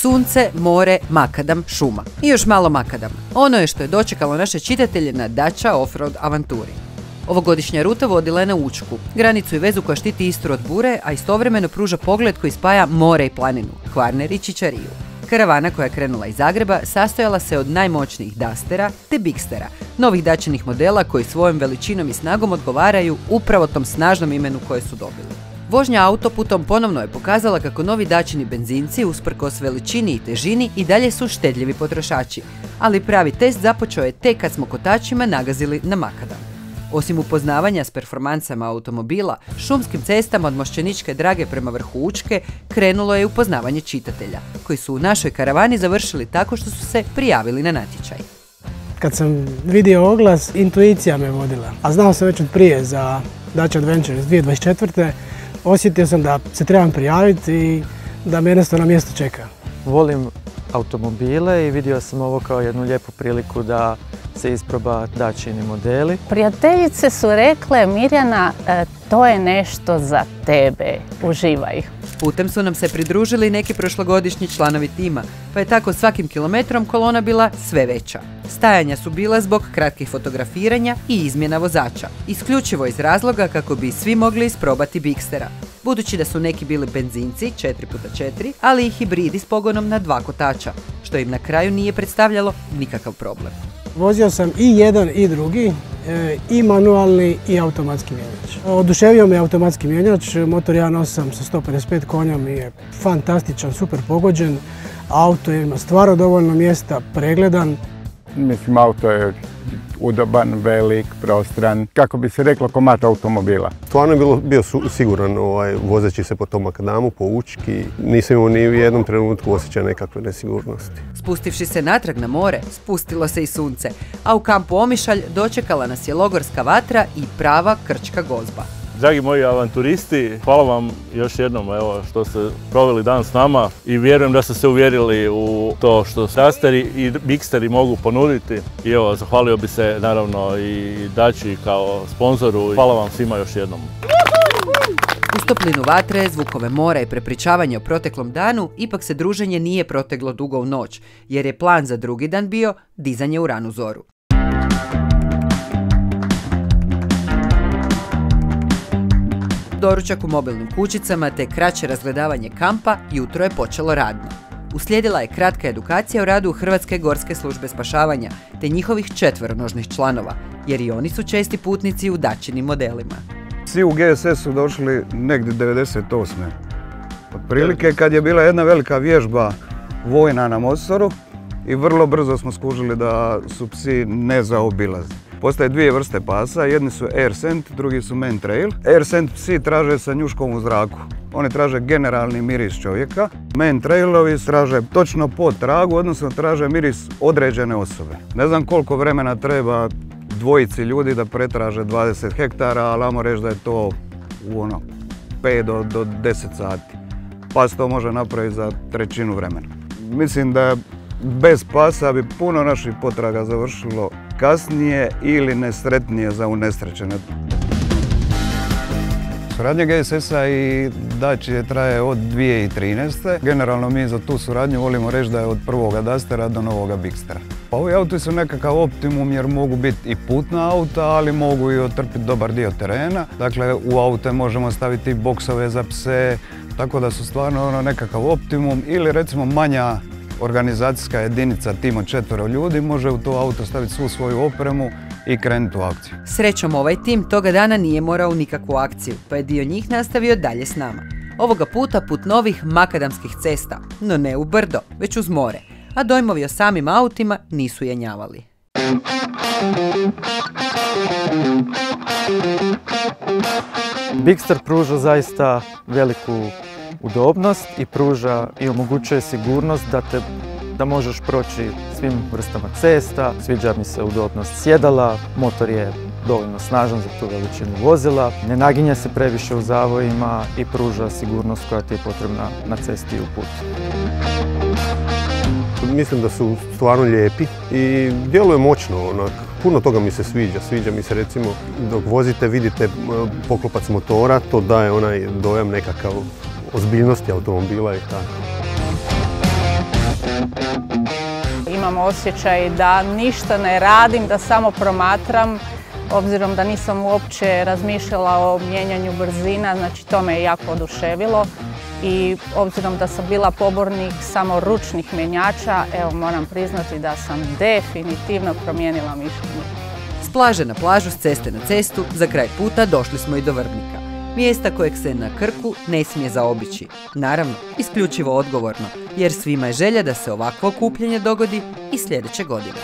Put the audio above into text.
sunce, more, makadam, šuma. I još malo makadam. Ono je što je dočekalo naše čitatelje na Dacia Offroad avanturi. Ovogodišnja ruta vodila je na Učku, granicu i vezu koja štiti Istru od bure, a istovremeno pruža pogled koji spaja more i planinu, Kvarner i Čičariju. Karavana koja je krenula iz Zagreba sastojala se od najmoćnijih Dustera te Bigstera, novih dačinih modela koji svojom veličinom i snagom odgovaraju upravo tom snažnom imenu koje su dobili. Vožnja autoputom ponovno je pokazala kako novi dačini benzinci, usprkos veličini i težini, i dalje su štedljivi potrošači, ali pravi test započeo je tek kad smo kotačima nagazili na makadam. Osim upoznavanja s performansama automobila, šumskim cestama od Mošćeničke Drage prema vrhu Učke krenulo je upoznavanje čitatelja, koji su u našoj karavani završili tako što su se prijavili na natječaj. Kad sam vidio oglas, intuicija me vodila, a znao sam već od prije za Dacia Adventures 2024. Osjetio sam da se trebam prijaviti i da me jednostavno mjesto čeka. Volim automobile i vidio sam ovo kao jednu lijepu priliku da se isproba Dačini modeli. Prijateljice su rekle, Mirjana, to je nešto za tebe, uživaj. Putem su nam se pridružili neki prošlogodišnji članovi tima, pa je tako svakim kilometrom kolona bila sve veća. Stajanja su bila zbog kratkih fotografiranja i izmjena vozača, isključivo iz razloga kako bi svi mogli isprobati Bigstera. Budući da su neki bili benzinci 4x4, ali i hibridi s pogonom na 2 kotača, što im na kraju nije predstavljalo nikakav problem. Vozio sam i jedan i drugi, i manualni i automatski mjenjač. Oduševio me automatski mjenjač, motor 1.8 sa 155 konja mi je fantastičan, super pogođen, auto ima stvarno dovoljno mjesta, pregledan. Mislim, auto je udoban, velik, prostran, kako bi se reklo, komad automobila. Stvarno je bio siguran vozeći se po tom makadamu, po Učki. Nisam imao ni u jednom trenutku osjećaj nekakve nesigurnosti. Spustivši se natrag na more, spustilo se i sunce, a u kampu Omišalj dočekala nas je logorska vatra i prava krčka gozba. Dragi moji avanturisti, hvala vam još jednom što ste proveli dan s nama i vjerujem da ste se uvjerili u to što Dusteri i Bigsteri mogu ponuditi. I zahvalio bi se naravno i Daci kao sponzoru. Hvala vam svima još jednom. Uz toplinu vatre, zvukove mora i prepričavanje o proteklom danu, ipak se druženje nije proteglo dugo u noć, jer je plan za drugi dan bio dizanje u ranu zoru. Doručak u mobilnim kućicama te kraće razgledavanje kampa jutro je počelo radno. Uslijedila je kratka edukacija o radu Hrvatske gorske službe spašavanja te njihovih 4-nožnih članova, jer i oni su česti putnici u Dačinim modelima. Svi u GSS su došli negdje 98. Otprilike kad je bila jedna velika vježba vojna na Mostoru i vrlo brzo smo skužili da su psi nezaobilazni. Postoje dvije vrste pasa, jedni su Air Scent, drugi su Man Trail. Air Scent psi traže sa njuškom u zraku. Oni traže generalni miris čovjeka. Man Trailovi traže točno po tragu, odnosno traže miris određene osobe. Ne znam koliko vremena treba dvojici ljudi da pretraže 20 hektara, ali ajmo reći da je to u 5 do 10 sati. Pas to može napraviti za trećinu vremena. Mislim da bez pasa bi puno naših potraga završilo kasnije ili nesretnije za unesrećene. Suradnja GSS-a i Dacia traje od 2013. Generalno mi za tu suradnju volimo reći da je od prvoga Dustera do novoga Bigstera. Ovi auti su nekakav optimum jer mogu biti i putna auta, ali mogu i otrpiti dobar dio terena. Dakle, u aute možemo staviti boksove za pse, tako da su stvarno nekakav optimum ili recimo manja organizacijska jedinica, tim od 4 ljudi, može u to auto staviti svu svoju opremu i krenuti u akciju. Srećom, ovaj tim toga dana nije morao u nikakvu akciju, pa je dio njih nastavio dalje s nama. Ovoga puta put novih makadamskih cesta, no ne u brdo, već uz more, a dojmovi o samim autima nisu jenjavali. Bigster pruža zaista veliku udobnost i pruža i omogućuje sigurnost da možeš proći svim vrstama cesta. Sviđa mi se udobnost sjedala, motor je dovoljno snažan za tu veličinu vozila, ne naginje se previše u zavojima i pruža sigurnost koja ti je potrebna na cesti i u putu. Mislim da su stvarno lijepi i djeluje moćno. Puno toga mi se sviđa. Sviđa mi se recimo dok vozite vidite poklopac motora, to daje onaj dojam nekakav ozbiljnosti automobila i tako. Imam osjećaj da ništa ne radim, da samo promatram, obzirom da nisam uopće razmišljala o mijenjanju brzina, znači to me je jako oduševilo. I obzirom da sam bila pobornik samo ručnih mjenjača, evo moram priznati da sam definitivno promijenila mišljenje. S plaže na plažu, s ceste na cestu, za kraj puta došli smo i do Vrbnika. Mjesta kojeg se na Krku ne smije zaobići. Naravno, isključivo odgovorno, jer svima je želja da se ovakvo okupljanje dogodi i sljedeće godine.